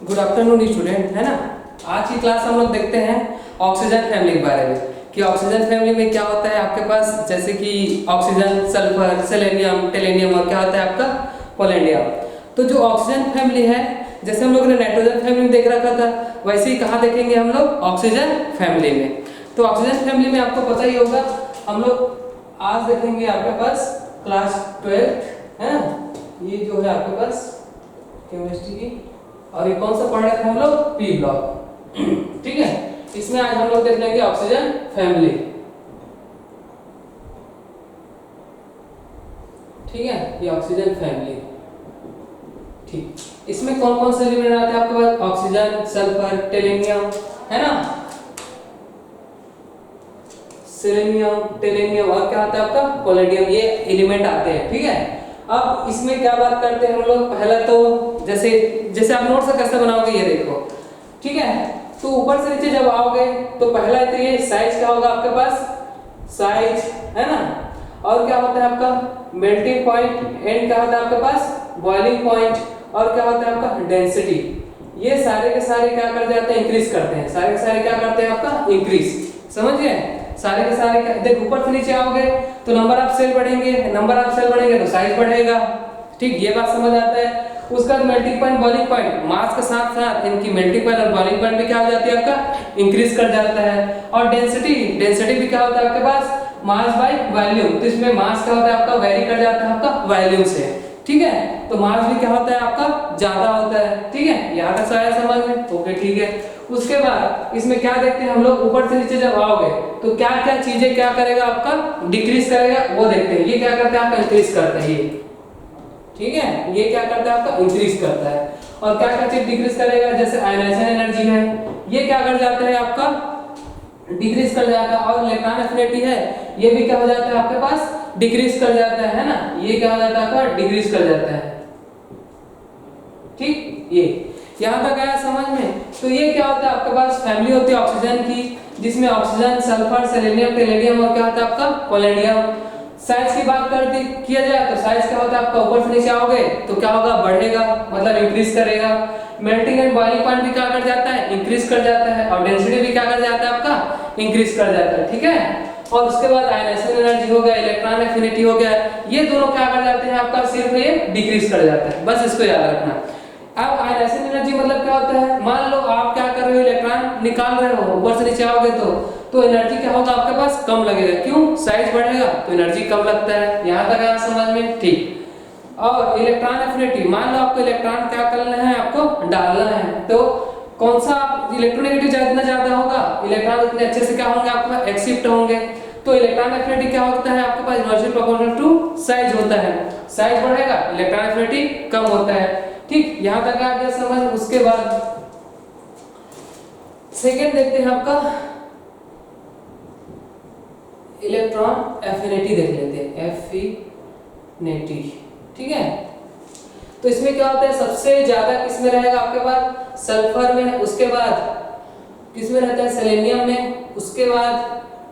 Good afternoon student, है ना। आज की क्लास हम लोग देखते हैं ऑक्सीजन फैमिली के बारे में कि ऑक्सीजन फैमिली में क्या होता है आपके पास, जैसे कि ऑक्सीजन, सल्फर, सेलेनियम, टेलेनियम और क्या होता है आपका पोलेंडियम। तो जो ऑक्सीजन फैमिली है, जैसे हम लोग ने नाइट्रोजन फैमिली में देख रखा था, वैसे ही कहाँ देखेंगे हम लोग ऑक्सीजन फैमिली में। तो ऑक्सीजन फैमिली में आपको पता ही होगा, हम लोग आज देखेंगे आपके पास क्लास 12 है ना। ये जो है आपके पास केमिस्ट्री की, और ये कौन सा पढ़ रहे थे हम लोग, पी ब्लॉक। ठीक है, इसमें आज हम लोग देख लेंगे ऑक्सीजन फैमिली। ठीक है, ये ऑक्सीजन फैमिली। ठीक, इसमें कौन कौन से एलिमेंट आते हैं आपके पास, ऑक्सीजन, सल्फर, टेलेनियम, है ना, सेलेनियम, टेलेनियम और क्या आता है आपका पोलेडियम, ये एलिमेंट आते हैं। ठीक है, अब इसमें क्या बात करते हैं हम लोग, पहला तो जैसे जैसे आप नोट से कैसे बनाओगे ये देखो। ठीक है, तो ऊपर से नीचे जब आओगे तो पहला तो ये साइज क्या होगा आपके पास, साइज, है ना। और क्या होता है आपका मेल्टिंग पॉइंट, एंड क्या होता है आपके पास बॉइलिंग पॉइंट, और क्या होता है आपका डेंसिटी। ये सारे के सारे क्या कर जाते हैं, इंक्रीज करते हैं। सारे के सारे क्या करते हैं आपका इंक्रीज, समझ गए। सारे के सारे देख ऊपर से नीचे आओगे तो नंबर ऑफ सेल बढ़ेंगे, नंबर ऑफ सेल बढ़ेंगे तो साइज बढ़ेगा। ठीक, ये बात समझ आता है। उसका मेल्टिंग पॉइंट, बॉइलिंग पॉइंट, मास के साथ साथ इनकी मेल्टिंग पॉइंट और बॉइलिंग पॉइंट भी क्या हो जाती है आपका इंक्रीज कर जाता है। और डेंसिटी, डेंसिटी भी क्या होता है आपके पास मास बाय वॉल्यूम, तो इसमें मास क्या होता है आपका वेरी कर जाता है आपका वॉल्यूम से। ठीक है, तो मास भी क्या होता है आपका ज्यादा होता है। ठीक है, यहाँ तक आया समझ में, ओके ठीक है। उसके बाद इसमें क्या देखते हैं हम लोग, ऊपर से नीचे जब आओगे तो क्या क्या चीजें क्या करेगा आपका डिक्रीज करेगा, वो देखते हैं। ये क्या करता है आपका इंक्रीज करता है ये। ठीक है, ये क्या करता है आपका इंक्रीज करता है। और क्या क्या चीज डिक्रीज करेगा, जैसे आयनाइजेशन एनर्जी है, ये क्या कर जाता है आपका डिक्रीज कर जाता है। और इलेक्ट्रॉन एफिनिटी है, ये भी क्या हो जाता है आपके पास डिक्रीज कर जाता है ना। ये क्या हो जाता है आपका डिक्रीज कर जाता है। ठीक, ये यहाँ तक आया समझ में। तो ये क्या होता है आपके पास फैमिली होती है ऑक्सीजन की, जिसमें ऑक्सीजन, सल्फर, सेलेनियम, टेलेनियम और क्या होता है आपका पोलेंडियम। साइज की बात कर दी किया जाए तो साइज क्या होता है आपका, ऊपर से नीचे आओगे तो क्या होगा बढ़ेगा, मतलब इंक्रीज करेगा। मेल्टिंग एंड बॉइलिंग पॉइंट भी क्या कर जाता है इंक्रीज कर जाता है। और डेंसिटी भी क्या कर जाता है आपका इंक्रीज कर जाता है। ठीक है, और उसके बाद आयनाइजेशन एनर्जी हो गया, इलेक्ट्रॉन एफिनिटी हो गया, ये दोनों क्या कर जाते हैं आपका सिर्फ ये डिक्रीज कर जाता है। बस इसको याद रखना। अब आयनाइजेशन एनर्जी मतलब क्या होता है, मान लो आप क्या कर रहे हो, इलेक्ट्रॉन निकाल रहे हो, ऊपर से नीचे आओगे तो एनर्जी क्या होगा आपके पास कम लगेगा। क्यों, साइज बढ़ेगा तो एनर्जी कम लगता है। यहाँ तक आया समझ में, ठीक। और इलेक्ट्रॉन एफिनिटी, मान लो आपको इलेक्ट्रॉन क्या करना है, आपको डालना है, तो कौन सा इलेक्ट्रोनेगेटिव जितना ज्यादा होगा, इलेक्ट्रॉन उतने अच्छे से क्या होंगे आपके एक्सेप्ट होंगे। तो इलेक्ट्रॉन एफिनिटी क्या होता है आपके पास इनवर्सली प्रोपोर्शनल टू साइज होता है। साइज बढ़ेगा इलेक्ट्रॉन एफिनिटी कम होता है। ठीक, यहाँ तक आ गया समझ। उसके बाद सेकेंड देखते हैं आपका इलेक्ट्रॉन एफिनिटी देख लेते हैं, एफिनिटी। ठीक है, तो इसमें क्या होता है सबसे ज्यादा किसमें रहेगा आपके पास, सल्फर में, उसके बाद किसमें रहता है सेलेनियम में, उसके बाद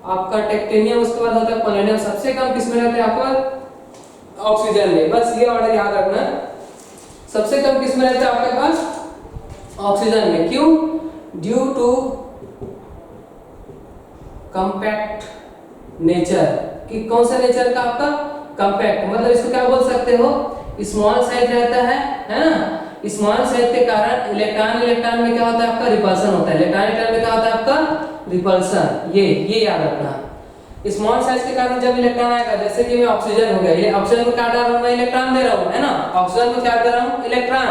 आपका टेक्टेनियम, उसके बाद होता है पोलेनियम। सबसे कम किसमें रहता है आपका ऑक्सीजन में। बस ये ऑर्डर याद रखना, सबसे कम किसमें रहता है आपके पास ऑक्सीजन में। क्यों, ड्यू टू कॉम्पैक्ट नेचर, कि कौन सा नेचर का आपका कॉम्पैक्ट, मतलब इसको क्या बोल सकते हो स्मॉल साइज रहता है ना। स्मॉल साइज के कारण इलेक्ट्रॉन इलेक्ट्रॉन में क्या होता है आपका रिपल्सन होता है। इलेक्ट्रॉन इलेक्ट्रॉन में क्या होता है आपका रिपल्सन, ये याद रखना। स्मॉल साइज के कारण जब इलेक्ट्रॉन आएगा, जैसे कि मैं ऑक्सीजन हो गया, ये ऑक्सीजन को क्या डाल रहा हूं मैं, इलेक्ट्रॉन दे रहा हूं, है ना। ऑक्सीजन को क्या दे रहा हूं, इलेक्ट्रॉन।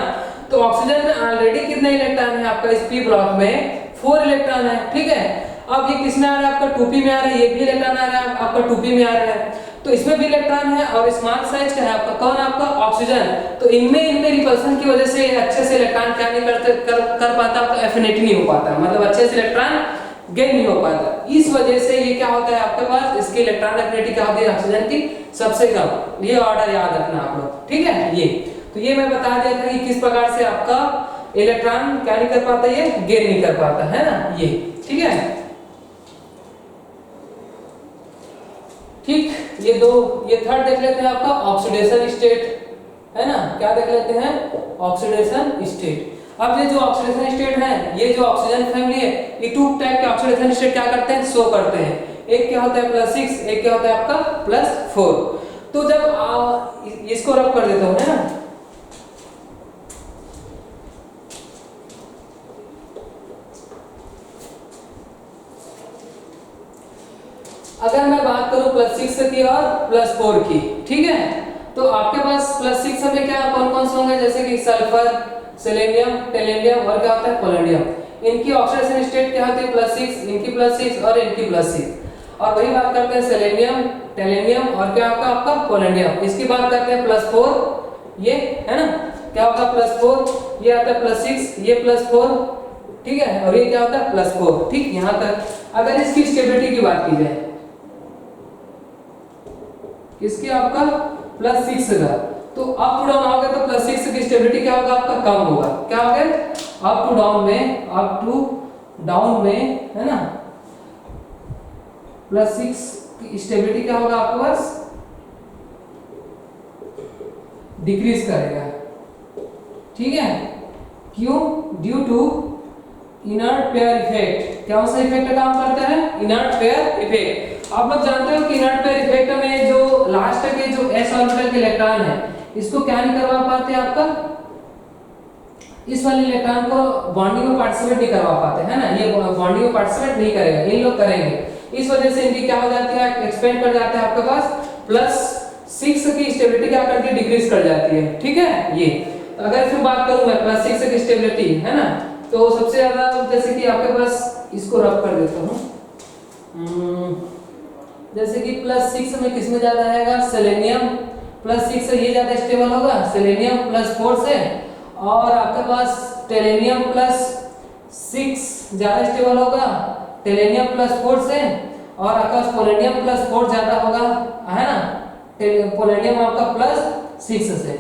तो ऑक्सीजन में ऑलरेडी कितने इलेक्ट्रॉन है आपका इस पी ब्लॉक में, 4 इलेक्ट्रॉन है। ठीक है, अब ये किसमें आ रहा है आपका 2p में आ रहा है, ये भी इलेक्ट्रॉन आ रहा है आपका 2p में आ रहा है, तो इसमें भी इलेक्ट्रॉन है। और स्मॉल साइज का है आपका कौन, आपका ऑक्सीजन। तो इनमें रिपल्सन की वजह से अच्छे से इलेक्ट्रॉन क्या नहीं कर पाता, आपका एफिनिटी नहीं हो पाता, मतलब अच्छे से इलेक्ट्रॉन गेन नहीं हो पाता। इस वजह से ये क्या होता है आपके पास, इसकी इलेक्ट्रॉन एफिनिटी क्या होती है ऑक्सीजन की सबसे कम। ये ऑर्डर याद रखना आप लोग, ठीक है। ये तो ये मैं बता दिया था कि किस प्रकार से आपका इलेक्ट्रॉन क्या नहीं कर पाता, ये गेन नहीं कर पाता, है ना ये। ठीक है, ठीक, ये थर्ड देख लेते हैं आपका ऑक्सीडेशन स्टेट, है ना। क्या देख लेते हैं ऑक्सीडेशन स्टेट। अब ये जो ऑक्सीडेशन स्टेट है, ये जो ऑक्सीजन फैमिली है, ये टू टाइप के ऑक्सीडेशन स्टेट क्या करते हैं, शो करते हैं। एक क्या होता है +6, एक क्या होता है आपका +4। तो जब इसको रब कर देता हूं, है ना, अगर मैं बात करूं +6 की और +4 की, ठीक है, तो आपके पास +6 में क्या कौन कौन से होंगे, जैसे कि सल्फर, सेलेनियम, टेलेनियम और क्या होता है पोलोनियम। इनकी ऑक्सीडेशन स्टेट क्या होती है +6, इनकी +6 और इनकी +6। और वही बात करते हैं सेलेनियम, टेलेनियम और क्या होगा आपका पोलोनियम। इसकी बात करते हैं +4, ये है ना, क्या होगा +4, ये आता है +6, ये +4, ठीक है, और ये क्या होता है +4। ठीक, यहां तक। अगर इसकी स्टेबिलिटी की बात की जाए, इसके आपका +6 का, तो अप टू डाउन आओगे तो +6 की स्टेबिलिटी क्या होगा आपका, कम होगा। क्या होगा, अप टू डाउन में, अप टू डाउन में, है ना, +6 की स्टेबिलिटी क्या होगा आपके पास, डिक्रीज करेगा। ठीक है, क्यों, due to inert pair effect. क्या सा इफेक्ट काम करता है, इनर्ट पेयर इफेक्ट। आप लोग जानते हो कि इनर्ट पेयर इफेक्ट में जो लास्ट के जो s ऑर्बिटल के इलेक्ट्रॉन है, इसको क्या नहीं करवा पाते आपका, इस वाले इलेक्ट्रॉन को बॉन्डिंग में पार्टिसिपेट नहीं करवा पाते, है ना, ये बॉन्डिंग में पार्टिसिपेट नहीं करेगा, इन लोग करेंगे। इस वजह से इनकी क्या हो जाती है, एक्सपेंड कर जाते हैं आपके पास +6 की स्टेबिलिटी क्या करती है, डिक्रीज कर जाती है। ठीक है, ये तो अगर फिर बात करूं मैं +6 की स्टेबिलिटी, है ना, तो सबसे ज्यादा जैसे कि आपके पास, इसको रब कर देता हूं, जैसे कि +6 में किसमें ज्यादा आएगा, सेलेनियम +6 से ये ज्यादा स्टेबल होगा, सेलेनियम +4 से, और आपके पास टेलेनियम +6 ज्यादा स्टेबल होगा, टेलेनियम +4 से, और आपका पास पोलोनियम +4 ज्यादा होगा, है ना, पोलोनियम आपका +6 से।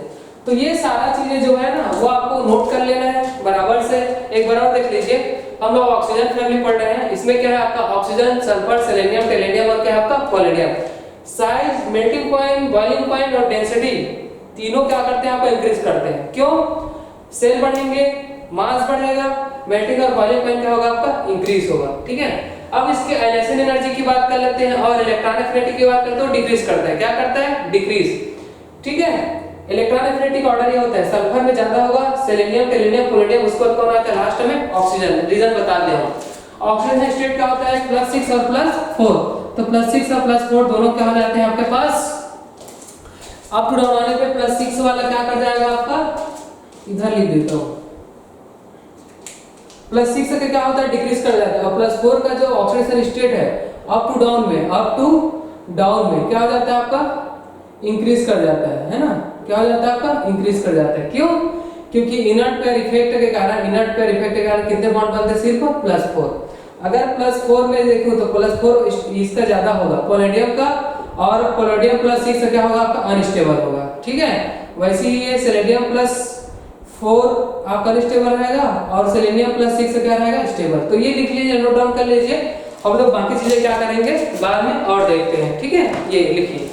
तो ये सारा चीजें जो है ना, वो आपको नोट कर लेना है बराबर से। एक बार और देख लीजिए, हम लोग ऑक्सीजन फैमिली पढ़ रहे हैं, इसमें क्या है आपका ऑक्सीजन, सल्फर, सेलेनियम, टेलेनियम और क्या है आपका polonium. Size, melting point, boiling point और डेंसिटी तीनों क्या करते हैं, आपको इंक्रीज करते हैं। क्यों, सेल बढ़ेंगे, मास बढ़ेगा, मेल्टिंग और बॉइलिंग पॉइंट क्या होगा आपका, इंक्रीज होगा। ठीक है, अब इसके आयनेशन एनर्जी की बात कर लेते हैं और इलेक्ट्रॉन एफिनिटी की बात करते हैं, तो डिक्रीज करता है। क्या करता है, डिक्रीज। ठीक है, इलेक्ट्रॉन एफिनिटी का ऑर्डर ये होता है, सल्फर में ज्यादा होगा, सेलेनियम, टेलेनियम, पोलोनियम, उसके बाद कौन आता है लास्ट में, ऑक्सीजन। रीजन बता दे हम। ऑक्सीजन स्टेट क्या होता है, +6 और +4, तो +6 और +4 दोनों क्या हो जाते हैं आपके पास, अप टू डाउन आने पे +6 वाला क्या कर जाएगा आपका, इधर लिख देता हूं, +6 का क्या होता है, डिक्रीज कर जाता है, और +4 का जो ऑक्सीडेशन स्टेट है, अप टू डाउन में, अप टू डाउन में क्या हो जाता है आपका, इंक्रीज कर जाता है ना, क्या हो जाता है आपका, इंक्रीज कर जाता है। क्यों, क्योंकि इनर्ट पेयर इफेक्ट के कारण, इनर्ट पेयर इफेक्ट के कारण कितने बॉन्ड बनते हैं, सिर्फ +4। अगर +4 में देखूं तो +4 इसका ज्यादा होगा, पोलोनियम का, और पोलोनियम +6 से क्या होगा आपका, अनस्टेबल होगा। ठीक है, वैसे ही ये सेलेनियम +4 आपका अनस्टेबल रहेगा, और सेलेनियम +6 से क्या रहेगा, स्टेबल। तो ये लिख लीजिए, नोट डाउन कर लीजिए। हम लोग बाकी चीजें क्या करेंगे बाद में और देखते हैं। ठीक है, ये लिखिए।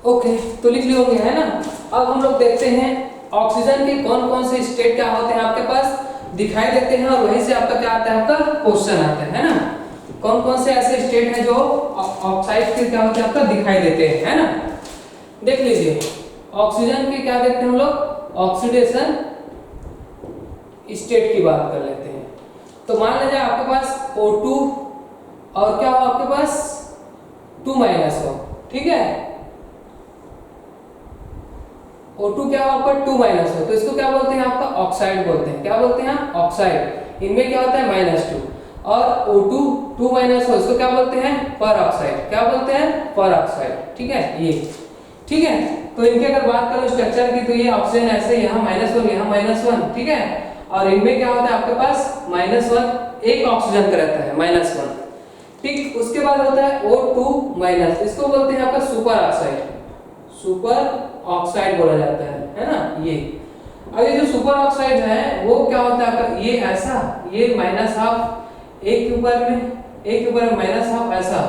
ओके, तो लिख लिए होंगे, है ना। अब हम लोग देखते हैं ऑक्सीजन के कौन कौन से स्टेट क्या होते हैं आपके पास दिखाई देते हैं, और वहीं से आपका क्या आता है, आपका क्वेश्चन आता है ना। कौन कौन से ऐसे स्टेट हैं जो ऑक्साइड के क्या होते हैं आपका दिखाई देते हैं, है ना। देख लीजिए, ऑक्सीजन के क्या देखते हैं हम लोग, ऑक्सीडेशन स्टेट की बात कर लेते हैं। तो मान लीजिए आपके पास O2 और क्या हो आपके पास 2- हो, ठीक है। O2 क्या हो आपका 2- हो, तो इसको क्या बोलते हैं आपका ऑक्साइड बोलते हैं। क्या बोलते हैं ऑक्साइड। इनमें क्या होता है -2, और O2 2- हो, इसको क्या बोलते हैं पर ऑक्साइड। क्या बोलते हैं पर ऑक्साइड, ठीक है। ये ठीक है। तो इनकी अगर बात करो स्ट्रक्चर की, तो ये ऑक्सीजन ऐसे यहाँ -1 यहाँ -1, ठीक है। और इनमें क्या होता है आपके पास -1 एक ऑक्सीजन का रहता है -1, ठीक। उसके बाद होता है O2-, इसको बोलते हैं आपका सुपर ऑक्साइड। सुपर ऑक्साइड बोला जाता है ना ये। अब ये जो सुपर ऑक्साइड है वो क्या होता है आपका, ये ऐसा, ये -1/2 एक के ऊपर में -1/2 ऐसा,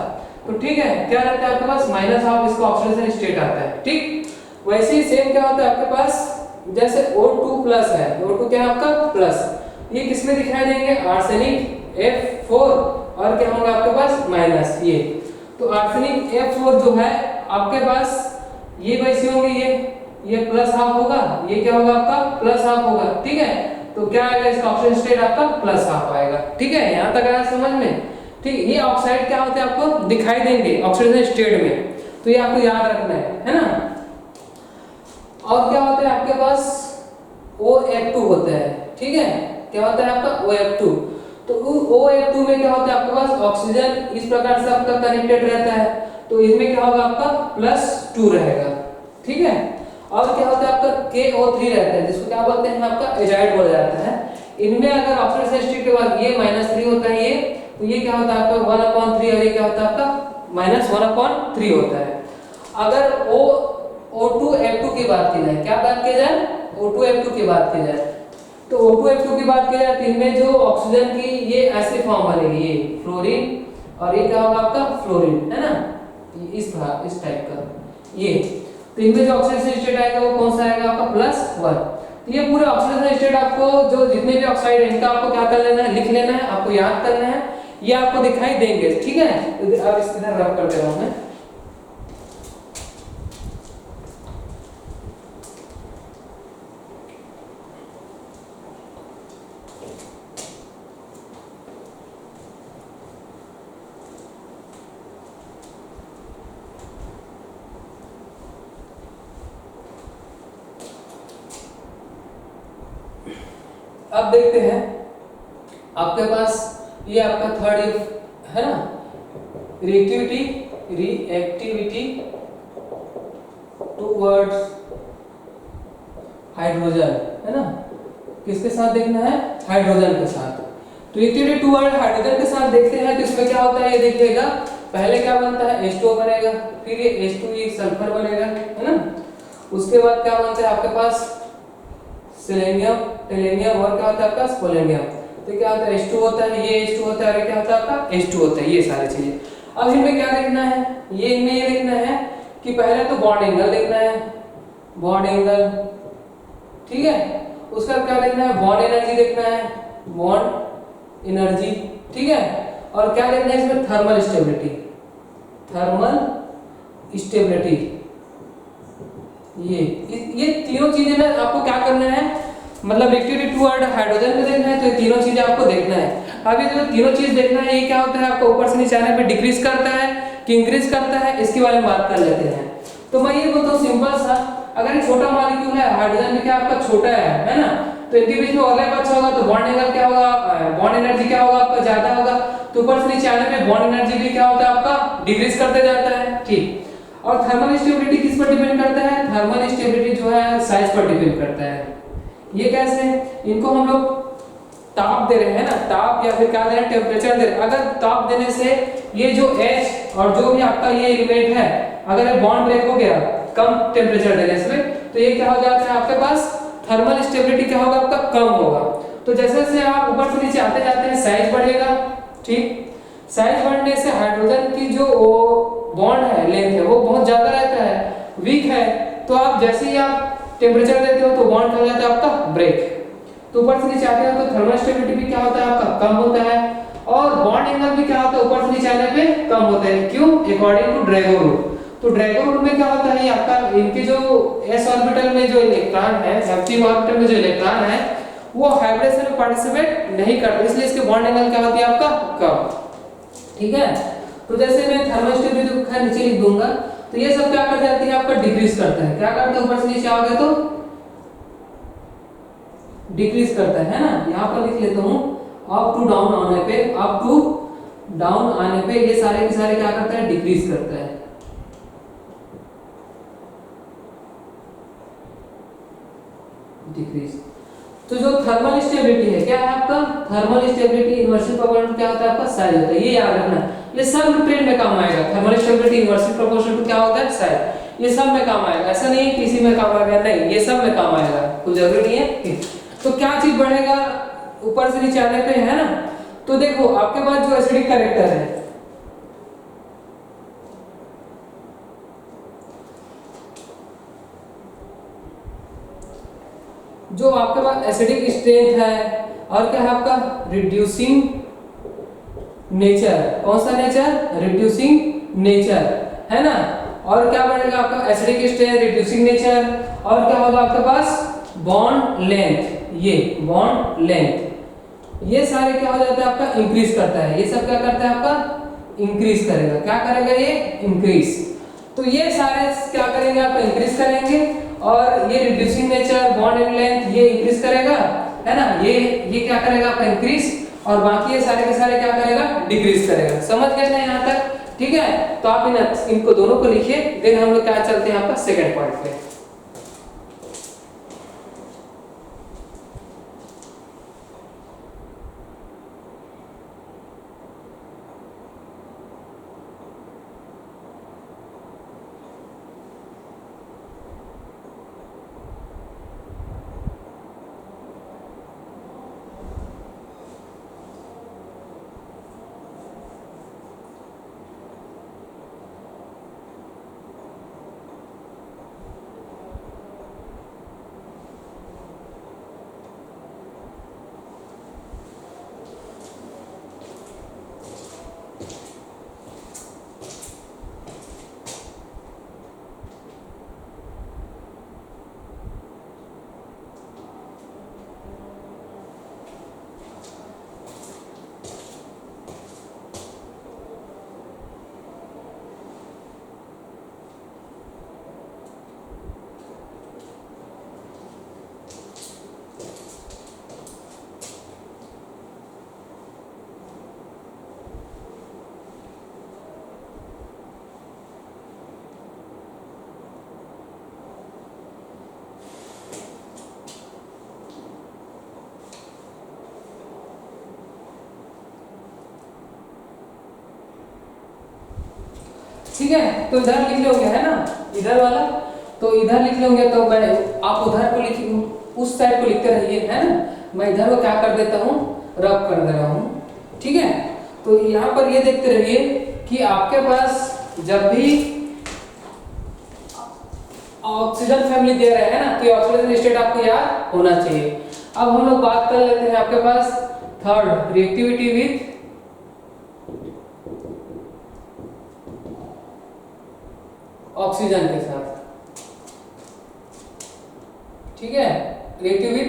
तो ठीक है। क्या रहता है आपके पास -1/2, इसका ऑक्सीडेशन स्टेट आता है, ठीक। वैसे ही सेम क्या होता है आपके पास, जैसे O2+ है, O2 क्या है आपका प्लस, ये किसमें दिखाई देंगे, आर्सेनिक F4, और क्या होगा आपके पास माइनस ये। तो आर्सेनिक F4 जो है आपके पास ये वैसे होंगे, ये +1/2 होगा, ये क्या होगा आपका +1/2 होगा, ठीक है। तो क्या आएगा इसका ऑक्सीडेशन स्टेट आपका +1/2 आएगा, ठीक है। यहां तक आया समझ में, ठीक। ये ऑक्साइड क्या होते हैं आपको दिखाई देंगे ऑक्सीडेशन स्टेट में, तो ये आपको याद रखना है ना। और क्या होता है आपके पास OF2 होता है, ठीक है। क्या होता है आपका OF2। तो OF2 में क्या होता है आपके पास ऑक्सीजन इस प्रकार से आपका कनेक्टेड रहता है, तो इसमें क्या होगा आपका +2 रहेगा, ठीक है। और क्या होता है आपका KO3 रहता है, जिसको क्या बोलते हैं आपका एजाइड बोला जाता है। इनमें अगर ऑक्सीडेशन स्टेट के बाद ये -3 होता है, ये तो ये क्या होता है आपका 1/3, और ये क्या होता है आपका -1/3 होता है। अगर O2F2 की बात की जाए, क्या बात की जाए, O2F2 की बात की जाए, तो O2F2 की बात की जाए तो इनमें जो ऑक्सीजन की ये ऐसे फॉर्म बनेगी, ये फ्लोरीन, और ये क्या होगा आपका फ्लोरीन, है ना, इस टाइप का ये। तो इनमें जो ऑक्सीडेशन स्टेट आएगा वो कौन सा आएगा आपका +1। तो ये पूरे ऑक्सीडेशन स्टेट आपको जो जितने भी ऑक्साइड है इनका आपको क्या कर लेना है, लिख लेना है, आपको याद करना है, ये आपको दिखाई देंगे, ठीक है। अब इस तरह रब कर दे रहा हूं मैं। अब देखते हैं आपके पास ये आपका थर्ड है ना, रिएक्टिविटी टुवर्ड्स हाइड्रोजन, है ना। किसके साथ देखना है, हाइड्रोजन के साथ। तो रिएक्टिविटी टुवर्ड हाइड्रोजन के साथ देखते हैं, तो इसमें क्या होता है ये देखिएगा। पहले क्या बनता है H2O बनेगा, फिर ये H2 ये सल्फर बनेगा, है ना। उसके बाद क्या बनता है आपके पास सेलेनियम, टेलेनियम, और क्या होता है आपका स्पोलेनियम। तो क्या होता है H2 होता है, ये H2 होता है, और क्या होता है आपका H2 होता है, ये सारी चीजें। अब इनमें क्या देखना है, ये इनमें ये देखना है कि पहले तो बॉन्ड एंगल देखना है, बॉन्ड एंगल, ठीक है। उसका क्या देखना है, बॉन्ड एनर्जी देखना है, बॉन्ड एनर्जी, ठीक है। और क्या देखना है इसमें, थर्मल स्टेबिलिटी, थर्मल स्टेबिलिटी। ये तीनों चीजें ना आपको क्या करना है, मतलब रिएक्टिविटी टुवर्ड हाइड्रोजन में देखना है, तो ये तीनों चीजें आपको देखना है। अब ये जो तीनों चीज देखना है, ये क्या होता है आपको ऊपर से नीचे आने पे डिक्रीज करता है कि इंक्रीज करता है, इसके बारे में बात कर लेते हैं। तो मैं ये बोलता हूँ सिंपल सा, अगर ये छोटा मॉलिक्यूल है, हाइड्रोजन भी क्या आपका छोटा है ना, तो इनके बीच में ओवरलैप अच्छा होगा, तो बॉन्ड एंगल क्या होगा, बॉन्ड एनर्जी क्या होगा आपका ज्यादा होगा, तो ऊपर से नीचे आने पे बॉन्ड एनर्जी भी क्या होता है आपका डिक्रीज करते जाता है, ठीक। और थर्मल स्टेबिलिटी किस पर डिपेंड करता है, थर्मल स्टेबिलिटी जो है साइज पर डिपेंड करता है। ये कैसे, इनको हम लोग ताप दे रहे हैं ना, ताप या फिर क्या दे रहे हैं, टेम्परेचर दे रहे हैं। अगर ताप देने से ये जो H और जो भी आपका ये एलिमेंट है, अगर ये बॉन्ड ब्रेक हो गया कम टेम्परेचर देने से, तो ये क्या हो जाता है आपके पास, थर्मल स्टेबिलिटी क्या होगा आपका कम होगा। तो जैसे जैसे आप ऊपर से नीचे आते जाते हैं साइज बढ़ेगा, ठीक। साइज बढ़ने से हाइड्रोजन की जो बॉन्ड है, लेंथ है, वो बहुत ज्यादा रहता है, वीक है, तो आप जैसे ही आप टेम्परेचर देते हो तो बॉन्ड क्या हो जाता है आपका ब्रेक। तो ऊपर से नीचे आते हो तो थर्मल स्टेबिलिटी भी क्या होता है आपका कम होता है, और बॉन्ड एंगल भी क्या होता है ऊपर से नीचे आने पे कम होता है। क्यों? According to Drago rule. तो ड्रैगो रूल में क्या होता है, आपका इनके जो s ऑर्बिटल में जो इलेक्ट्रॉन है, f3 ऑर्बिटल में जो इलेक्ट्रॉन है वो हाइब्रिडेशन में पार्टिसिपेट नहीं करते, इसलिए इसके बॉन्ड एंगल क्या होती है आपका कम। ठीक है, तो जैसे मैं थर्मल स्टेबिलिटी को नीचे लिख दूंगा, तो ये सब क्या कर जाती है आपका डिक्रीज करता है। क्या करता है? ऊपर से नीचे आओगे तो डिक्रीज करता है ना। यहाँ पर लिख लेता हूँ, अप टू डाउन आने पे, अप टू डाउन आने पे ये सारे के सारे क्या करता है? डिक्रीज करता है। डिक्रीज। तो जो थर्मल स्टेबिलिटी है क्या है आपका? थर्मल स्टेबिलिटी इनवर्सली प्रोपोर्शनल क्या होता है आपका? साइज होता है। ये याद रखना, ये सब ट्रेड में काम आएगा। Thermal stability inversely proportional to क्या होता है? साइज। ये सब में काम आएगा, ऐसा नहीं है किसी में काम आएगा, नहीं, ये सब में काम आएगा, कोई जरूरी नहीं है। तो क्या चीज बढ़ेगा ऊपर से नीचे आने पे, है ना? तो देखो आपके पास जो एसिडिक कैरेक्टर है, जो आपके पास एसिडिक स्ट्रेंथ है, और क्या है आपका? Reducing nature. कौन सा नेचर? रिड्यूसिंग नेचर, है ना? और क्या बढ़ेगा आपका? एसिडिक स्ट्रेंथ, रिड्यूसिंग नेचर, और क्या होगा आपके पास? Bond length. ये बॉन्ड लेंथ, ये सारे क्या हो जाता है आपका? इंक्रीज करता है। ये सब क्या करता है आपका? इंक्रीज करेगा। क्या करेगा? ये इंक्रीज। तो ये सारे क्या करेंगे आपका? इंक्रीज करेंगे, और ये reducing nature, bond and length ये इंक्रीज करेगा, है ना? ये क्या करेगा आपका? इंक्रीज, और बाकी ये सारे के सारे क्या करेगा? डिक्रीज करेगा। समझ गए ना यहाँ तक? ठीक है, तो आप इनको दोनों को लिखिए, देन हम लोग क्या चलते हैं आपका सेकंड पॉइंट पे। ठीक है, तो इधर लिख लोगे, है ना? इधर वाला तो इधर लिख लोगे, तो मैं आप उधर को लिख, उस साइड को लिखते रहिए, है ना? मैं इधर को क्या कर देता हूँ? रब कर दे रहा हूँ। ठीक है, तो यहाँ पर ये देखते रहिए कि आपके पास जब भी ऑक्सीजन फैमिली दे रहे हैं ना, तो ऑक्सीजन स्टेट आपको याद होना चाहिए। अब हम लोग बात कर लेते हैं आपके पास थर्ड, रिएक्टिविटी विथ ऑक्सीजन के साथ। ठीक है, रिएक्टिव विथ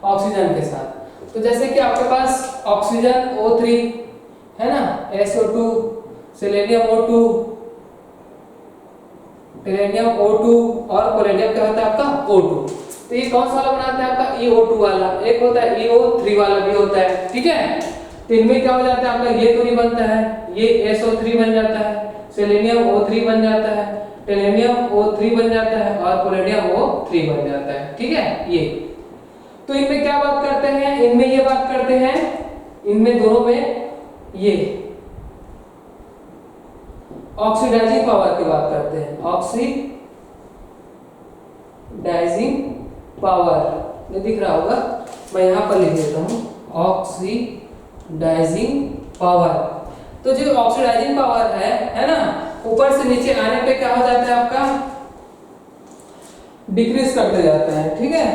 ऑक्सीजन के साथ। तो जैसे कि आपके पास ऑक्सीजन O3 है ना, SO2, सेलेनियम O2, टेलेनियम O2, और पोलेनियम क्या होता है आपका? O2। तो ये कौन सा वाला बनाता है आपका? EO2 वाला। एक होता है EO3 वाला भी होता है। ठीक है, तो इनमें क्या हो जाता है आपका? ये तो नहीं बनता है, ये SO3 बन जाता है, सेलेनियम O3 बन जाता है, टेलेनियम O3 बन जाता है, और पोलेनियम O3 बन जाता है। ठीक है, ये तो इनमें क्या बात करते हैं? इनमें ये बात करते हैं, इनमें दोनों में ये ऑक्सीडाइजिंग पावर की बात करते हैं। ऑक्सीडाइजिंग पावर ये दिख रहा होगा, मैं यहाँ पर लिख देता हूँ, ऑक्सीडाइजिंग पावर। तो जो ऑक्सीडाइजिंग पावर है ना, ऊपर से नीचे आने पे क्या हो जाता है आपका? डिक्रीज करते जाता है, ठीक है,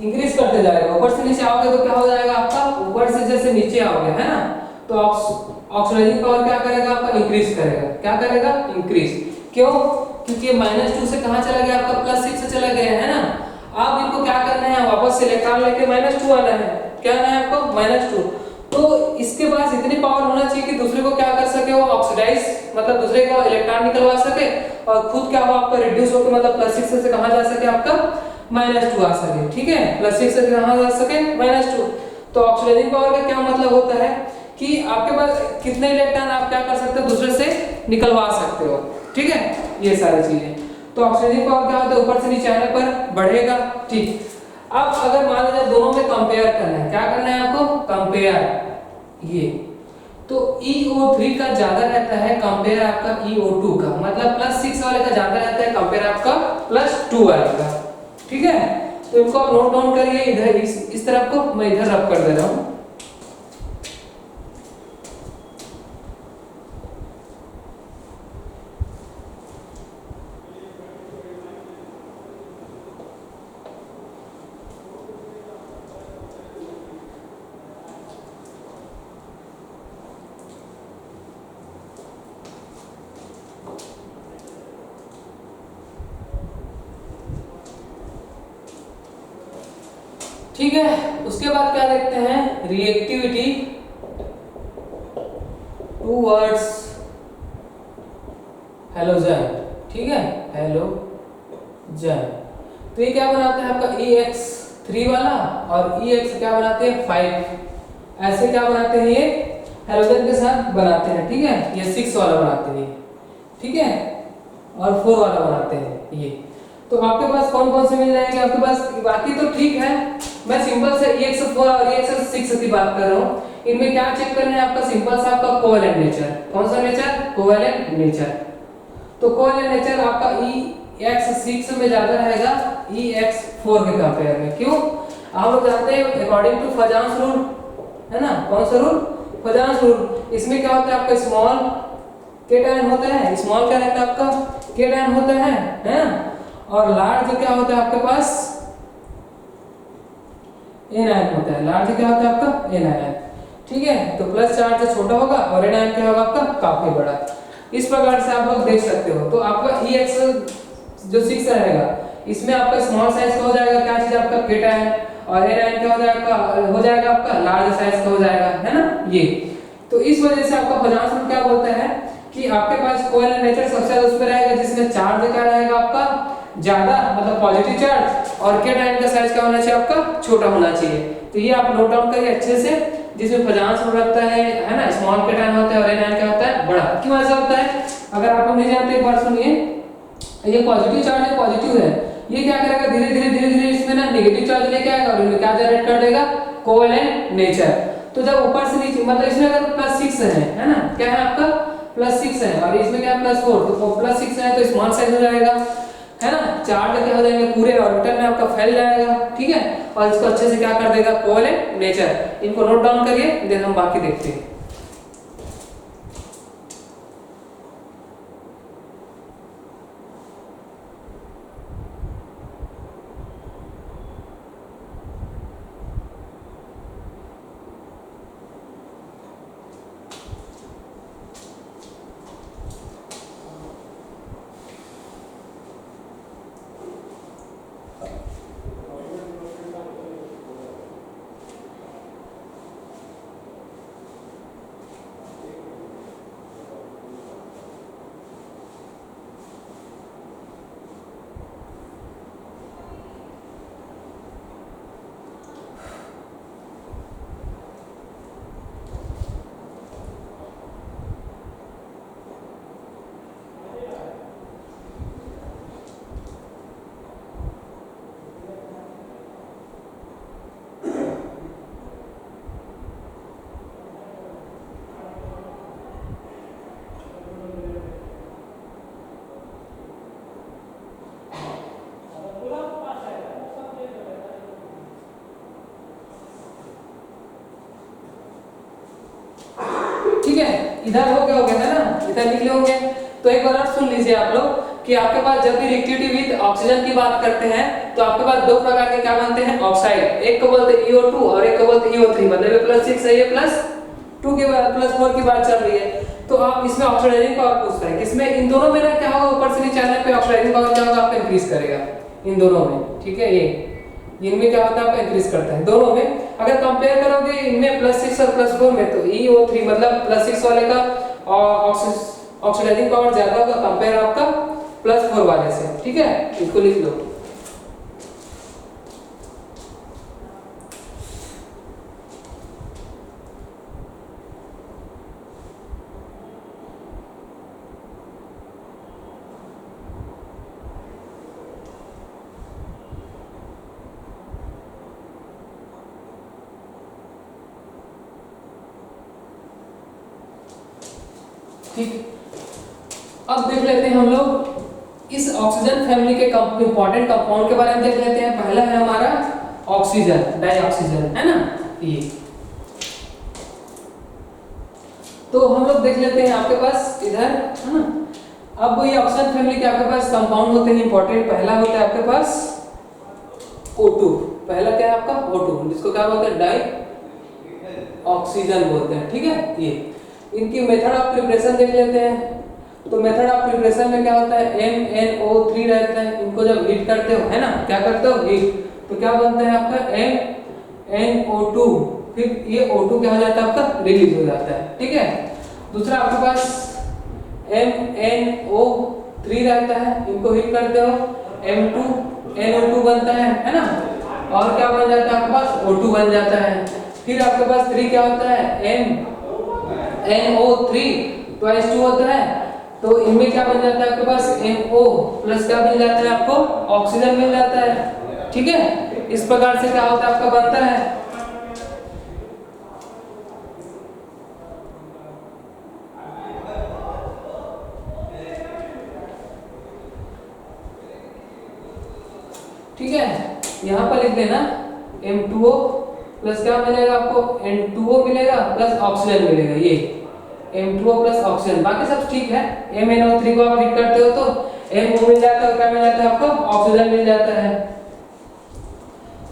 इंक्रीज करते जाएगा। ऊपर से नीचे आओगे तो क्या हो जाएगा आपका, ऊपर से जैसे नीचे आओगे, है ना, तो ऑक्सीडाइजिंग पावर क्या करेगा आपका, इंक्रीज करेगा। क्या करेगा, इंक्रीज। क्यों, क्योंकि -2 से कहां चला गया आपका, +6 से चला गया, है ना। अब इनको क्या करना है, वापस से इलेक्ट्रॉन लेके -2 आना है। क्या आना है आपको, -2। तो इसके पास इतनी पावर होना चाहिए कि दूसरे को क्या कर सके, वो ऑक्सीडाइज, मतलब दूसरे का इलेक्ट्रॉन निकलवा सके, और खुद क्या हो आपका रिड्यूस होकर, मतलब +6 से कहां जा सके आपका, -2 आ सके, ठीक है, +6 से कहां जा सके, -2। तो ऑक्सीडाइजिंग पावर का क्या मतलब होता है कि आपके पास कितने इलेक्ट्रॉन आप क्या कर सकते हो, दूसरे से निकलवा सकते हो, ठीक है, ये सारी चीजें। तो ऑक्सीडाइजिंग पावर क्या होता है, ऊपर से नीचे आने पर बढ़ेगा, ठीक। अब अगर मान लीजिए दोनों में कंपेयर करना है, क्या करना है आपको, कंपेयर, ये तो EO3 का ज्यादा रहता है कंपेयर आपका EO2 का, मतलब +6 वाले का ज्यादा रहता है कंपेयर आपका +2 वाले का, ठीक है। तो इनको आप नोट डाउन करिए, इधर इस तरफ को मैं इधर रब कर दे रहा हूं। ठीक है, उसके बाद क्या देखते हैं, रिएक्टिविटी टूवर्ड्स हैलोजन, ठीक है, हैलोजन। तो ये क्या बनाते हैं आपका EX3 वाला, और EX क्या बनाते हैं 5, ऐसे क्या बनाते हैं ये हैलोजन के साथ बनाते हैं, ठीक है। ये 6 वाला बनाते हैं, ठीक है, और 4 वाला बनाते हैं ये। तो आपके पास कौन कौन से मिल जाएंगे आपके पास, बाकी तो ठीक है, मैं सिंपल से EX4 और EX6 की बात कर रहा हूँ। इनमें क्या चेक करना है आपका, सिंपल सा आपका कोवेलेंट नेचर। कौन सा नेचर, कोवेलेंट नेचर। तो कोवेलेंट नेचर आपका EX6 में ज्यादा रहेगा EX4 के कंपेयर में। क्यों, आप लोग जानते हैं अकॉर्डिंग टू फजांस रूल, है ना, कौन सा रूल, फजांस रूल। इसमें क्या होता है आपका स्मॉल केटायन होता है, स्मॉल क्या रहता है आपका, केटायन होता है ना, और लार्ज क्या होता है आपके पास, एनायन होता है। लार्ज क्या होता है आपका, एनायन, ठीक है। तो प्लस चार्ज जो छोटा होगा और एनायन क्या होगा आपका, काफी बड़ा। इस प्रकार से आप लोग देख सकते हो। तो आपका EX जो 6 रहेगा, इसमें आपका स्मॉल साइज का हो जाएगा क्या चीज आपका, केटायन, और एनायन क्या हो जाएगा आपका लार्ज साइज का हो जाएगा, है ना, ये। तो इस वजह से आपका फजांस रूल क्या बोलता है कि आपके पास कोवेलेंट नेचर सबसे ज्यादा उस पे रहेगा जिसमें चार्ज क्या रहेगा आपका ज्यादा, मतलब पॉजिटिव चार्ज, और केटायन का साइज क्या होना चाहिए आपका, छोटा होना चाहिए। तो ये आप नोट डाउन करिए अच्छे से, जिसमें फजांस रूल रखता है ना, स्मॉल केटायन होता है और एनायन क्या होता है, बड़ा। क्यों ऐसा होता है, अगर आप लोग नहीं जानते एक बार सुनिए, ये पॉजिटिव चार्ज है, पॉजिटिव है, ये क्या करेगा, धीरे धीरे इसमें ना नेगेटिव चार्ज लेके आएगा और इनमें क्या जनरेट कर देगा, कोवेलेंट नेचर। तो जब ऊपर से नीचे, मतलब इसमें अगर +6 है ना, क्या है आपका +6 है, और इसमें क्या +4, तो +6 है तो स्मॉल साइज हो जाएगा, है ना, चार्ज क्या हो जाएंगे पूरे ऑर्बिटल में आपका फैल जाएगा, ठीक है। और इसको अच्छे से क्या कर देगा, कोवेलेंट नेचर। इनको नोट डाउन करिए, देन हम बाकी देखते हैं। ठीक है, इधर हो गया है ना, इधर लिखे होंगे। तो एक बार और सुन लीजिए आप लोग कि आपके पास जब भी रिएक्टिविटी विद ऑक्सीजन की बात करते हैं तो आपके पास दो प्रकार के क्या बनते हैं ऑक्साइड, एक को बोलते हैं EO2 और एक को बोलते हैं EO3, मतलब ये +6 है, ये +2 के बाद +4 की बात चल रही है। तो आप इसमें ऑक्सीडाइजिंग पावर पूछता है, किसमें इन दोनों में ना क्या होगा, ऊपर से नीचे आने पे ऑक्सीडाइजिंग पावर क्या होगा आपका इंक्रीज करेगा इन दोनों में, ठीक है। ये इनमें क्या होता है आपका इंक्रीज करता है दोनों में। अगर कंपेयर करोगे इनमें +6 और +4 में तो EO3 मतलब +6 वाले का ऑक्सीडाइजिंग पावर ज्यादा होगा कंपेयर आपका +4 वाले से, ठीक है। इसको लिख लो। ठीक, अब देख लेते हैं हम लोग इस ऑक्सीजन फैमिली के इंपॉर्टेंट कंपाउंड के बारे में देख लेते हैं। पहला है हमारा ऑक्सीजन, डाइऑक्सीजन, है ना ये। तो हम लोग देख लेते हैं आपके पास इधर, है ना। अब ये ऑक्सीजन फैमिली के आपके पास कंपाउंड होते हैं इंपॉर्टेंट। पहला होता है आपके पास O2, पहला क्या है आपका O2, जिसको क्या बोलते हैं डाई ऑक्सीजन बोलते हैं, ठीक है। ये इनकी मेथड ऑफ प्रिपरेशन देख लेते हैं। तो मेथड ऑफ प्रिपरेशन में क्या होता है MnO3 रहता है, इनको जब हीट करते हो, है ना, क्या करते हो हीट, तो क्या बनता है आपका MnO2, फिर ये O2 क्या हो जाता है आपका रिलीज हो जाता है, ठीक है। दूसरा आपके पास MnO3 रहता है, इनको हीट करते हो M2NO2 बनता है ना, और क्या बन जाता है आपके पास O2 बन जाता है। फिर आपके पास 3 क्या होता है MnO3 ट्वाइस 2 होता है, तो इनमें क्या बन जाता है आपके पास MO प्लस क्या मिल जाता है आपको ऑक्सीजन मिल जाता है, ठीक है। इस प्रकार से क्या होता है आपका बनता है। ठीक है, यहाँ पर लिख देना M2O प्लस क्या मिलेगा आपको N2O मिलेगा प्लस ऑक्सीजन मिलेगा, ये M2O प्लस ऑक्सीजन। बाकी सब ठीक है। MnO3 को आप हीट करते हो तो MO मिल जाता है, क्या मिल जाता है आपको ऑक्सीजन मिल जाता है,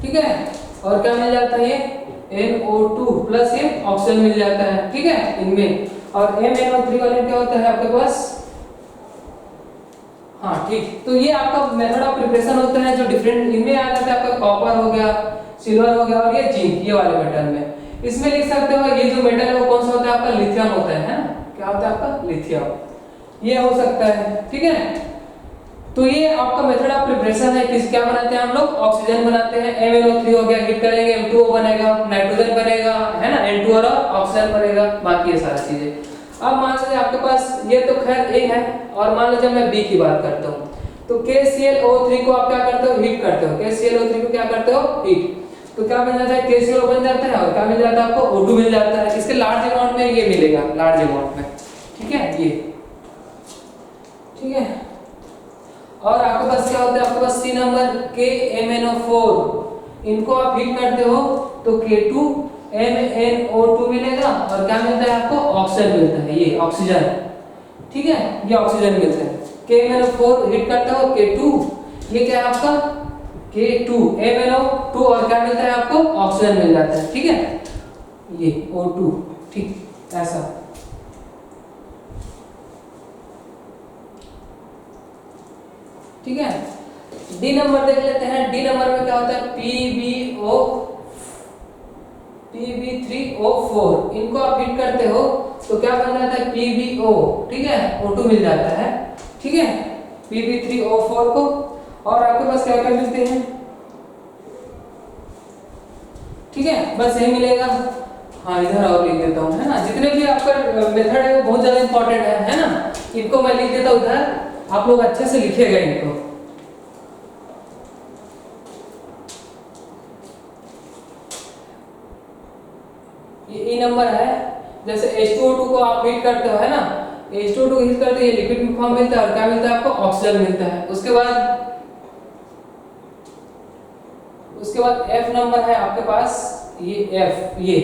ठीक है। और क्या मिल जाता है ये NO2 प्लस ये ऑक्सीजन मिल जाता है, ठीक है इनमें। और MnO3 वाले क्या होता है आपके पास, हाँ ठीक। तो ये आपका मेथड ऑफ प्रिपरेशन होता है जो डिफरेंट इनमें आ जाता है आपका कॉपर हो गया, सिल्वर हो गया और ये जिंक, ये वाले मेटल में। इसमें लिख सकते हो ये जो मेटल है वो कौन सा होता है आपका लिथियम होता है ना, क्या होता है आपका लिथियम, ये हो सकता है, ठीक है। तो ये आपका मेथड ऑफ प्रिपरेशन है। किस क्या बनाते हैं हम लोग ऑक्सीजन बनाते हैं, MnO3 हो गया, हीट करेंगे M2O बनेगा, नाइट्रोजन बनेगा, है ना, N2 और ऑक्सीजन बनेगा, बाकी ये सारी चीजें। अब मान लीजिए आपके पास ये तो खैर A है, और मान लीजिए मैं B की बात करता हूँ, तो KClO3 को आप क्या करते हो हीट करते हो, KClO3 को क्या करते हो हीट, तो क्या बन जाता है KClO बन जाता है, और क्या मिल जाता है आपको O2 मिल जाता है। इसके लार्ज अमाउंट में ये मिलेगा, लार्ज अमाउंट में, ठीक है ये, ठीक है। और आपके पास क्या होता है आपके पास C नंबर KMnO4, इनको आप हीट करते हो तो K2MnO2 मिलेगा, और क्या मिलता है आपको ऑक्सीजन मिलता है, ये ऑक्सीजन, ठीक है, ये ऑक्सीजन मिलता है। KMnO4 हीट करते हो K2, ये क्या है आपका K2MnO2, और क्या मिलता है आपको ऑक्सीजन मिल जाता है, ठीक है, ये O2, ठीक ऐसा। ठीक है, डी नंबर देख लेते हैं। डी नंबर में क्या होता है PbO3O4, इनको आप हीट करते हो तो क्या बन जाता है PbO, ठीक है, O2 मिल जाता है, ठीक है, Pb3O4 को। और आपके पास क्या क्या मिलते हैं, ठीक है, बस यही मिलेगा। हाँ इधर और लिख देता हूँ, है ना, जितने भी आपका मेथड है वो बहुत ज्यादा इंपॉर्टेंट है ना, इनको मैं लिख देता हूँ इधर, आप लोग अच्छे से लिखिएगा इनको। ये E नंबर है, जैसे H2O2 को आप हीट करते हो, है ना, H2O2 को हीट करते हैं, ये लिक्विड फॉर्म मिलता है, और क्या मिलता है आपको ऑक्सीजन मिलता है। उसके बाद F नंबर है आपके पास, ये F, ये,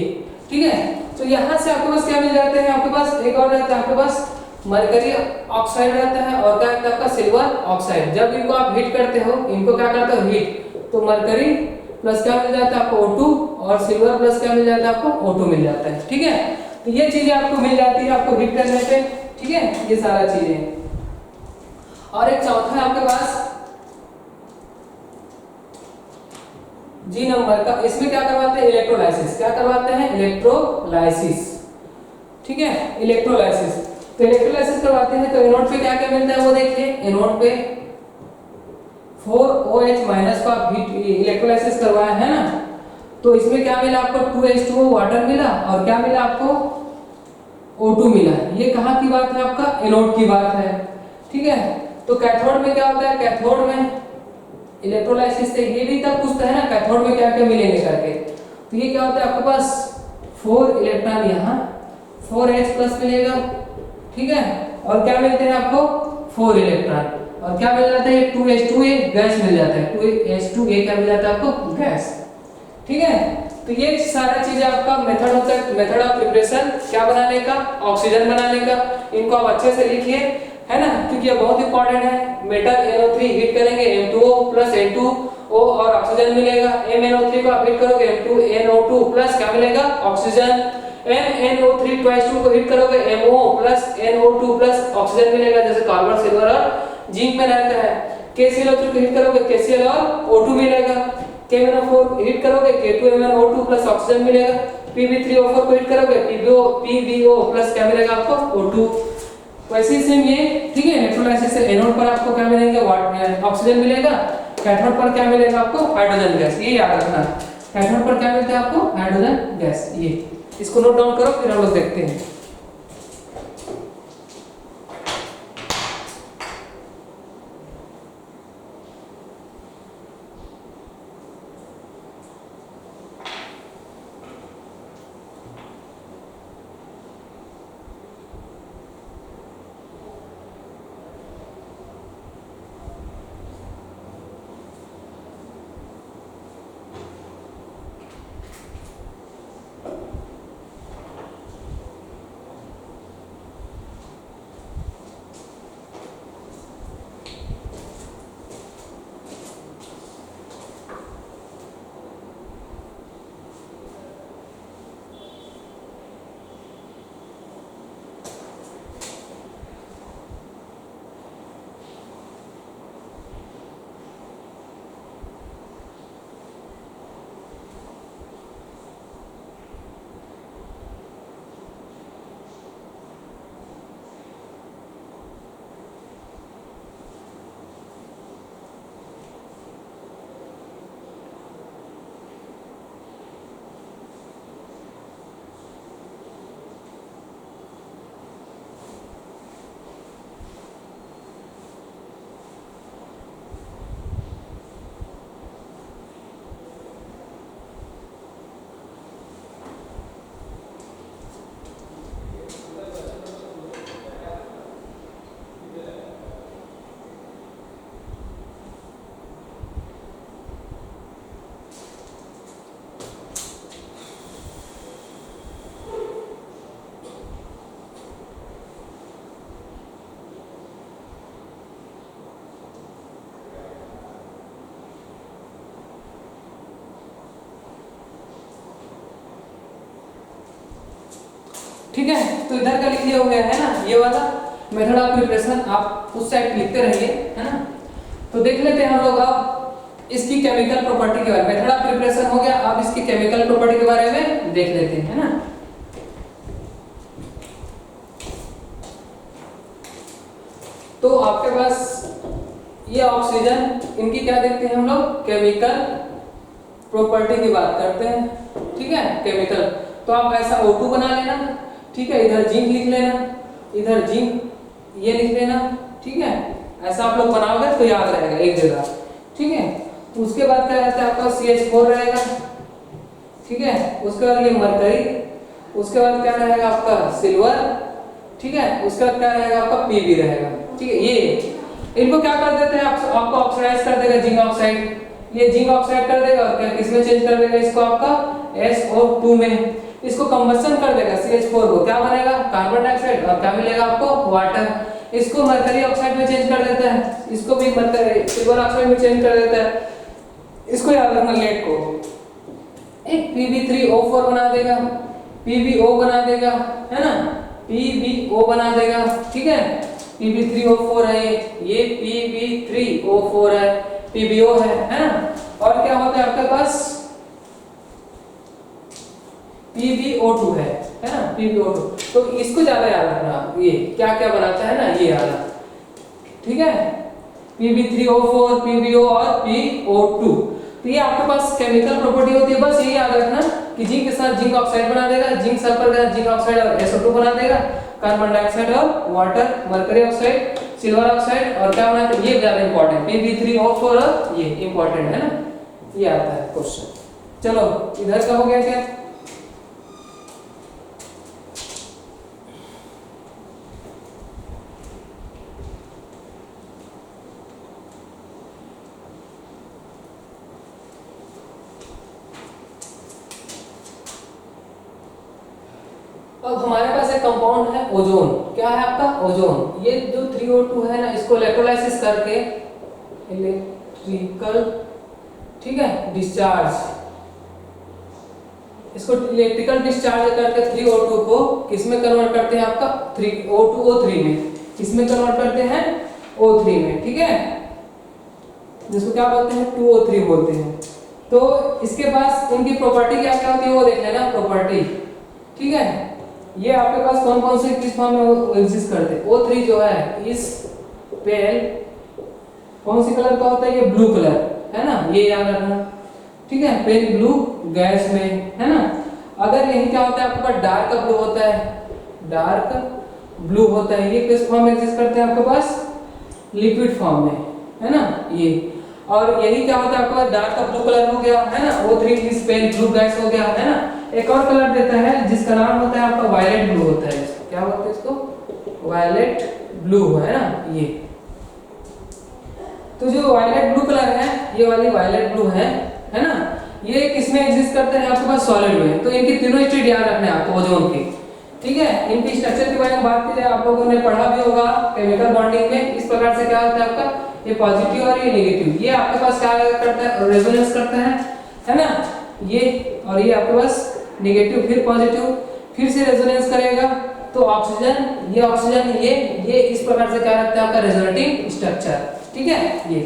ठीक है। तो यहाँ से आपके पास क्या मिल जाते हैं, आपके पास एक और रहता है आपके पास मरकरी ऑक्साइड रहता है और क्या रहता है आपका सिल्वर ऑक्साइड। जब इनको आप हीट करते हो, इनको क्या करते हो हीट, तो मरकरी प्लस क्या मिल जाता है आपको O2 और सिल्वर प्लस क्या मिल जाता है आपको O2 मिल जाता है। ठीक है, तो ये चीजें आपको मिल जाती है आपको हीट करने पे। ठीक है, ये सारा चीजें। और एक चौथा है आपके पास जी नंबर का, इसमें क्या करवाते हैं इलेक्ट्रोलाइसिस। क्या करवाते हैं इलेक्ट्रोलाइसिस। ठीक है, इलेक्ट्रोलाइसिस। तो इलेक्ट्रोलाइसिस करवाते हैं तो एनोड पे क्या क्या मिलता है वो देखिए। एनोड पे 4OH माइनस का हीट इलेक्ट्रोलाइसिस करवाया है ना, तो इसमें क्या मिला आपको 2H2O वाटर मिला और क्या मिला आपको O2 मिला। ये कहाँ की बात है आपका एनोड की बात है। ठीक है, तो कैथोड में क्या होता है, कैथोड में इलेक्ट्रोलाइसिस से ये भी तब पूछता है ना कैथोड में क्या क्या मिलेंगे करके। तो ये क्या होता है आपके पास 4 इलेक्ट्रॉन यहाँ 4H प्लस मिलेगा। ठीक है, और क्या मिलते हैं आपको 4 इलेक्ट्रॉन और क्या मिल जाता है 2H2A गैस मिल जाता है। 2H2A क्या मिल जाता है आपको गैस। ठीक है, तो ये सारा चीजें आपका मेथड होता है, मेथड ऑफ प्रिपरेशन क्या बनाने का, ऑक्सीजन बनाने का। इनको आप अच्छे से लिखिए, है ना, क्योंकि ये बहुत इंपॉर्टेंट है। मेटल NO3 हीट करेंगे M2O प्लस N2O और ऑक्सीजन मिलेगा। MnO3 को आप हीट करोगे M2NO2 प्लस क्या मिलेगा ऑक्सीजन। MnO3 ट्वाइस 2 को हीट करोगे MO plus NO2 plus oxygen मिलेगा, जैसे कार्बन सिल्वर और जिंक में रहता है। KClO3 को हीट करोगे KCl और O2 मिलेगा। KMnO4 हीट करोगे K2MnO2 प्लस ऑक्सीजन मिलेगा। Pb3O4 को हीट करोगे PbO प्लस क्या मिलेगा आपको O2। वैसे ही सेम ये, ठीक है, इलेक्ट्रोलाइसिस से एनोड पर आपको क्या मिलेंगे ऑक्सीजन मिलेगा, कैथोड पर क्या मिलेगा आपको हाइड्रोजन गैस। ये याद रखना, कैथोड पर क्या मिलता है आपको हाइड्रोजन गैस। ये इसको नोट डाउन करो, फिर हम लोग देखते हैं। ठीक है, तो इधर का लिख लिया हो गया है ना, ये वाला मेथड ऑफ प्रिपरेशन आप उस साइड लिखते रहिए, है ना। तो देख लेते हैं हम लोग अब इसकी केमिकल प्रॉपर्टी के बारे में। मेथड ऑफ प्रिपरेशन हो गया, अब इसकी केमिकल प्रॉपर्टी के बारे में देख लेते हैं, है ना। तो आपके पास ये ऑक्सीजन, इनकी क्या देखते हैं हम लोग केमिकल प्रॉपर्टी की बात करते हैं। ठीक है, केमिकल, तो आप ऐसा O2 बना लेना। ठीक है, इधर जिंक लिख लेना, इधर जिंक ये लिख लेना। ठीक है, ऐसा आप लोग बनाओगे तो याद रहेगा एक जगह। ठीक है, उसके बाद क्या रहता है आपका CH4 रहेगा। ठीक है, उसके बाद ये मरकरी, उसके बाद क्या रहेगा आपका सिल्वर। ठीक है, उसके बाद क्या रहेगा आपका Pb रहेगा। ठीक है, ये इनको क्या कर देते हैं आपको ऑक्सीडाइज कर देगा जिंक ऑक्साइड। ये जिंक ऑक्साइड कर देगा और क्या किसमें चेंज कर देगा इसको आपका SO2 में। इसको कंबस्शन कर देगा CH4 को, क्या बनेगा कार्बन डाइऑक्साइड, और क्या मिलेगा आपको वाटर। इसको मरकरी ऑक्साइड में चेंज कर देता है, इसको भी मरकरी सिल्वर ऑक्साइड में चेंज कर देता है। इसको याद रखना, लेड को एक Pb3O4 बना देगा, PbO बना देगा, है ना, PbO बना देगा, ठीक है। Pb3O4 है ये Pb3O4 है, PbO है ना। और क्या होता है आपके पास PbO2 है ना, PbO2। तो इसको ज्यादा याद रखना, ये क्या क्या बनाता है ना, ये याद, ठीक है। Pb3O4, PbO और PO2। तो ये आपके पास केमिकल प्रॉपर्टी होती है, बस ये याद रखना कि जिंक के साथ जिंक ऑक्साइड बना देगा, जिंक सल्फर का जिंक ऑक्साइड और SO2 बना देगा, कार्बन डाइऑक्साइड और water, mercury oxide, silver oxide, और क्या बना देगा, ये ज्यादा इंपॉर्टेंट, Pb3O4 और ये इंपॉर्टेंट है ना, ये आता है क्वेश्चन। चलो इधर का हो गया क्या। अब हमारे पास एक कंपाउंड है ओजोन, क्या है आपका ओजोन। ये जो 3O2 है ना, इसको इलेक्ट्रोलाइसिस करके इलेक्ट्रिकल, ठीक है, डिस्चार्ज, इसको इलेक्ट्रिकल डिस्चार्ज करके 3O2 को किसमें कन्वर्ट करते हैं आपका 3O2O3 में, किसमें कन्वर्ट करते हैं O3 में, ठीक है, जिसको क्या बोलते हैं 2O3 बोलते हैं। तो इसके पास इनकी प्रॉपर्टी क्या क्या होती है वो देख लेना, प्रॉपर्टी, ठीक है। ये आपके पास कौन कौन से किस फॉर्म में एग्जिस्ट करते हैं। O3 जो है इस पेल कौन सी कलर का होता है, ये ब्लू कलर है ना, ये याद रखना, ठीक है, पेल ब्लू गैस में, है ना। अगर यही क्या होता है आपके पास डार्क ब्लू होता है, डार्क ब्लू होता है, ये किस फॉर्म में एग्जिस्ट करते हैं आपके पास लिक्विड फॉर्म में, है ना ये। और यही क्या होता है आपके पास डार्क ब्लू कलर हो गया, है ना, O3 इस पेल ब्लू गैस हो गया, है ना। एक और कलर देता है जिसका नाम होता है आपका वायलेट ब्लू होता है, क्या बोलते हैं इसको वायलेट ब्लू, है ना ये। तो जो वायलेट ब्लू कलर है, ये वाली वायलेट ब्लू है ना, ये किसमें एग्जिस्ट करते हैं आपके पास सॉलिड में। तो इनकी तीनों स्टेट याद रखने हैं आपको ओजोन की, ठीक है। इनकी स्ट्रक्चर के बारे में बात की जाए, आप लोगों ने पढ़ा भी होगा केमिकल बॉन्डिंग में, इस प्रकार से क्या होता है आपका ये पॉजिटिव और ये नेगेटिव, ये आपके पास क्या करता है रेजोनेंस करता है ना ये, और ये आपके पास नेगेटिव फिर पॉजिटिव फिर से रेजोनेंस करेगा, तो ऑक्सीजन ये इस प्रकार से क्या रखता है आपका रेजोनेटिंग स्ट्रक्चर, ठीक है ये,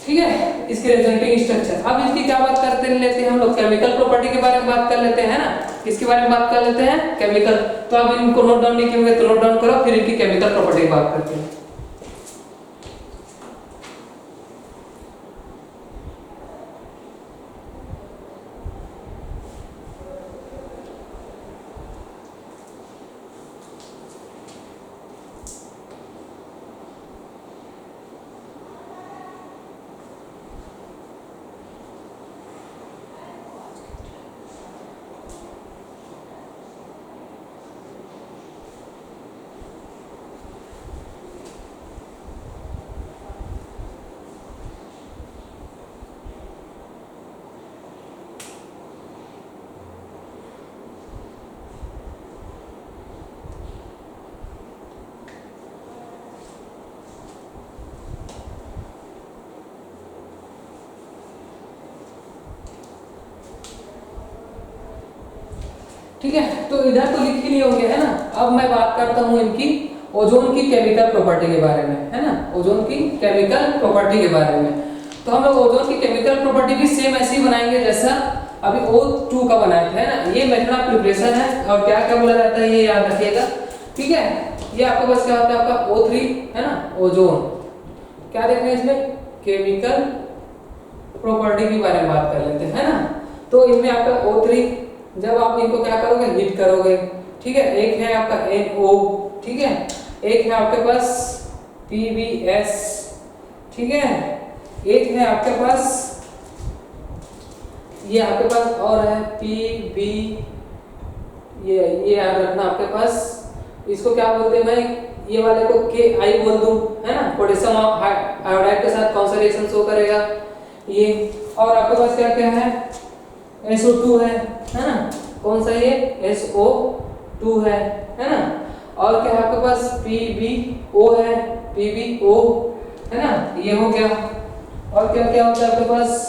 ठीक है, इसके रेजोनेटिंग स्ट्रक्चर। अब इसकी क्या बात करते लेते हैं हम लोग केमिकल प्रॉपर्टी के बारे में बात कर लेते हैं ना, किसके बारे में बात कर लेते हैं केमिकल। तो अब इनको नोट डाउन नहीं किए होंगे तो नोट डाउन करो, फिर इनकी केमिकल प्रॉपर्टी की बात करते हैं। ठीक है, तो इधर तो लिख ही नहीं होंगे, है ना। अब मैं बात करता हूँ इनकी ओजोन की केमिकल प्रॉपर्टी के बारे में, है ना, ओजोन की केमिकल प्रॉपर्टी के बारे में। तो हम लोग ओजोन की केमिकल प्रॉपर्टी भी सेम ऐसे ही बनाएंगे जैसा अभी O2 का बनाए थे, है ना। ये मेथड ऑफ प्रिपरेशन है, और क्या क्या बोला जाता है ये याद रखिएगा, ठीक है। ये आपके पास क्या होता है आपका O3, है ना, ओजोन। क्या देखते हैं इसमें केमिकल प्रॉपर्टी के बारे में बात कर लेते हैं, है ना। तो इनमें आपका O3 जब आप इनको क्या करोगे हीट करोगे, ठीक है। एक है आपका NO, ठीक है, एक है आपके पास PbS, ठीक है, एक है आपके पास ये आपके पास और है Pb, ये याद रखना आपके पास, इसको क्या बोलते हैं मैं ये वाले को Ki बोल दूं, है ना, पोटेशियम आयोडाइड के साथ कौन सा रिएक्शन शो करेगा ये। और आपके पास क्या क्या है SO2 है ना? कौन सा ये SO2 है ना? और क्या है आपके पास PbO है, PbO है ना, ये हो गया। और क्या क्या होता है आपके पास,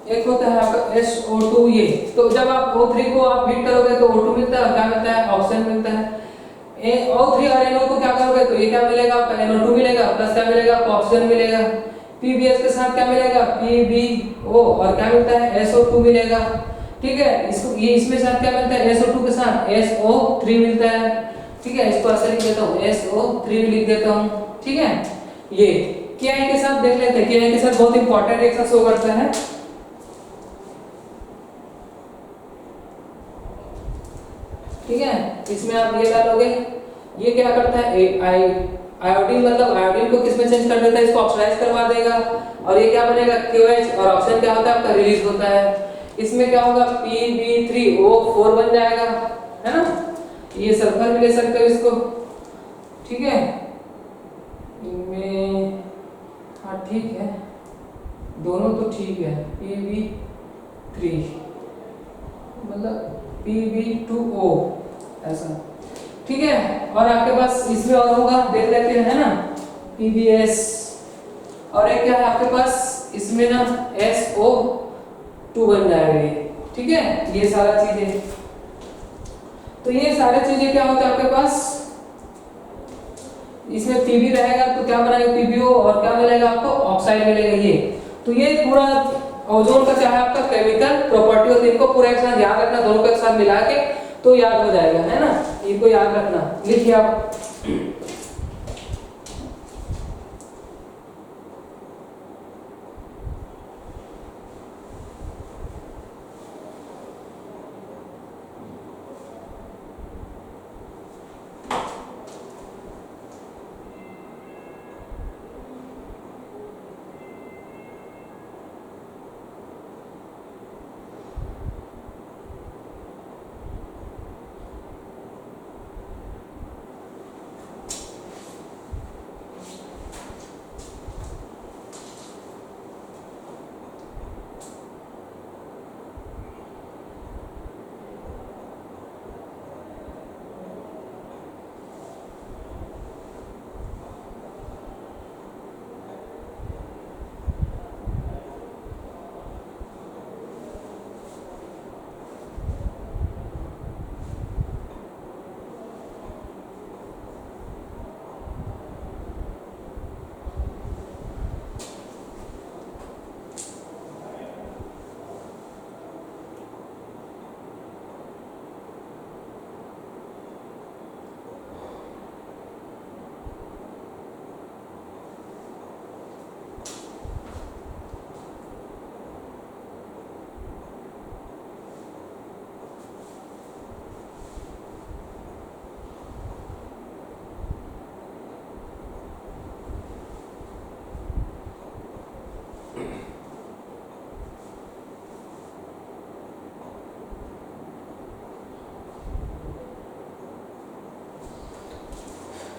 एक होता है आपका SO2 ये। तो जब आप O3 को आप हीट करोगे तो O2 मिलता है और क्या मिलता है, ऑक्सीजन मिलता है। O3 और NO को क्या करोगे तो ये क्या मिलेगा आपका NO2 मिलेगा, प्लस क्या मिलेगा आपको ऑक्सीजन मिलेगा। PbS के साथ क्या मिलेगा PbO और क्या मिलता है SO2 मिलेगा। ठीक है, इसको ये इसमें साथ क्या मिलता है SO2 के साथ SO3 मिलता है। ठीक है, इसको ऐसे लिख देता हूँ SO3 लिख देता हूँ। ठीक है, ये KI के साथ देख लेते हैं, KI के साथ बहुत इंपॉर्टेंट एक साथ शो करता है। ठीक है, इसमें आप ये डालोगे, ये क्या करता है आयोडीन, मतलब आयोडीन को किसमें चेंज कर देता है, इसको ऑक्सीडाइज करवा देगा और ये क्या बनेगा KOH और ऑक्सीजन क्या होता है आपका रिलीज होता है। इसमें क्या होगा Pb3O4 बन जाएगा, है ना। ये सल्फर भी ले सकते हो इसको। ठीक है, इनमें हाँ ठीक है, दोनों तो ठीक है, Pb3 मतलब Pb2O ऐसा। ठीक है, और आपके पास इसमें और होगा, देख लेते हैं, है ना, PbS। और एक क्या है आपके पास इसमें ना SO2 बन जाएगा ये। ठीक है, ये सारा चीजें, तो ये सारे चीजें क्या होता है आपके पास, इसमें Pb रहेगा तो क्या बनेगा PbO और क्या मिलेगा आपको ऑक्साइड मिलेगा ये। तो ये पूरा ओजोन का क्या है आपका केमिकल प्रॉपर्टी होती है, इनको पूरा एक साथ याद रखना, दोनों को एक साथ मिला के तो याद हो जाएगा, है ना। इनको याद रखना, लिखिए आप।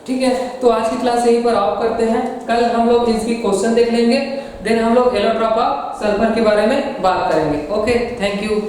ठीक है, तो आज की क्लास यहीं पर ऑफ करते हैं। कल हम लोग इसकी क्वेश्चन देख लेंगे, देन हम लोग एलोट्रोप ऑफ सल्फर के बारे में बात करेंगे। Okay, thank you.